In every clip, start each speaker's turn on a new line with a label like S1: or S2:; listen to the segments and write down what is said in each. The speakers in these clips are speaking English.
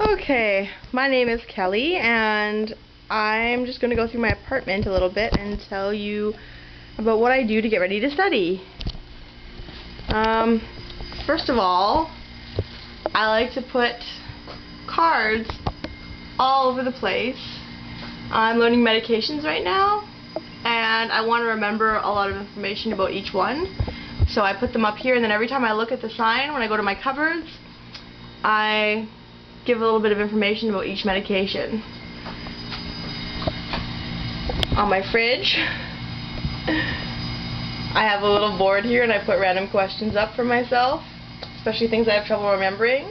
S1: Okay, my name is Kelly, and I'm just going to go through my apartment a little bit and tell you about what I do to get ready to study. First of all, I like to put cards all over the place. I'm learning medications right now, and I want to remember a lot of information about each one. So I put them up here, and then every time I look at the sign when I go to my cupboards, I give a little bit of information about each medication. On my fridge, I have a little board here, and I put random questions up for myself, especially things I have trouble remembering.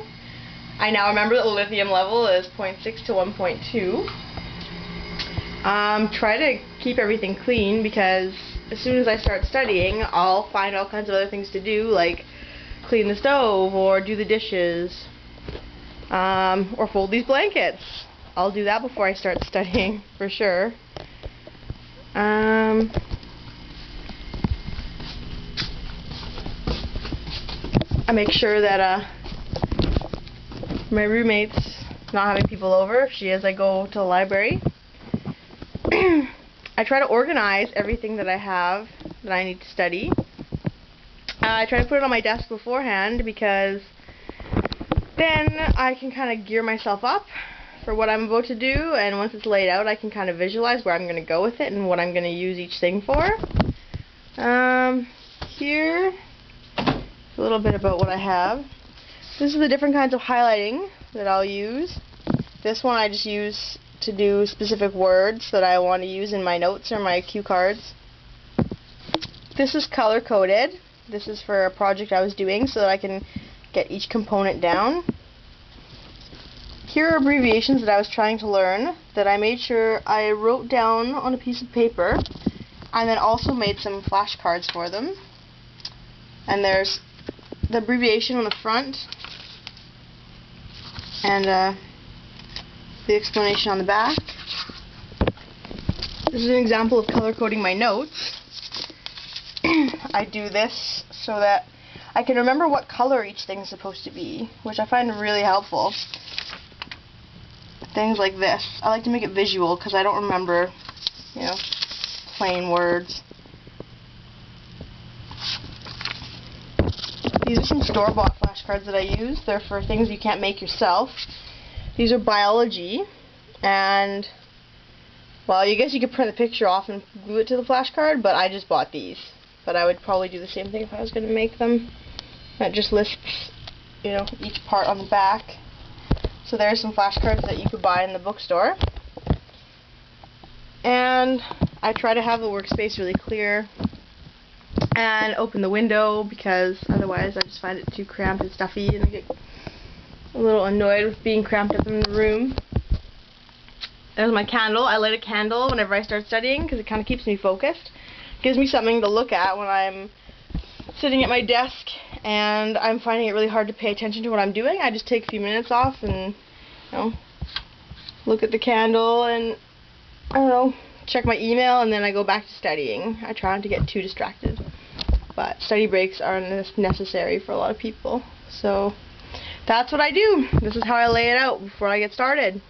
S1: I now remember that the lithium level is 0.6 to 1.2. Try to keep everything clean, because as soon as I start studying, I'll find all kinds of other things to do, like clean the stove or do the dishes. Or fold these blankets. I'll do that before I start studying, for sure. I make sure that my roommate's not having people over. If she is, I go to the library. I try to organize everything that I have that I need to study. I try to put it on my desk beforehand, because then I can kind of gear myself up for what I'm about to do, and once it's laid out, I can kind of visualize where I'm going to go with it and what I'm going to use each thing for. Here, a little bit about what I have. This is the different kinds of highlighting that I'll use. This one I just use to do specific words that I want to use in my notes or my cue cards. This is color-coded. This is for a project I was doing so that I can get each component down. Here are abbreviations that I was trying to learn that I made sure I wrote down on a piece of paper, and then also made some flashcards for them. And there's the abbreviation on the front, and the explanation on the back. This is an example of color coding my notes. I do this so that I can remember what color each thing is supposed to be, which I find really helpful. Things like this. I like to make it visual, because I don't remember, plain words. These are some store-bought flashcards that I use. They're for things you can't make yourself. These are biology, and, well, I guess you could print the picture off and glue it to the flashcard, but I just bought these. But I would probably do the same thing if I was going to make them. That just lists, each part on the back. So there's some flashcards that you could buy in the bookstore. And I try to have the workspace really clear and open the window, because otherwise I just find it too cramped and stuffy, and I get a little annoyed with being cramped up in the room. There's my candle. I light a candle whenever I start studying, because it kind of keeps me focused. Gives me something to look at when I'm sitting at my desk and I'm finding it really hard to pay attention to what I'm doing. I just take a few minutes off and, look at the candle and, check my email, and then I go back to studying. I try not to get too distracted, but study breaks are necessary for a lot of people. So that's what I do. This is how I lay it out before I get started.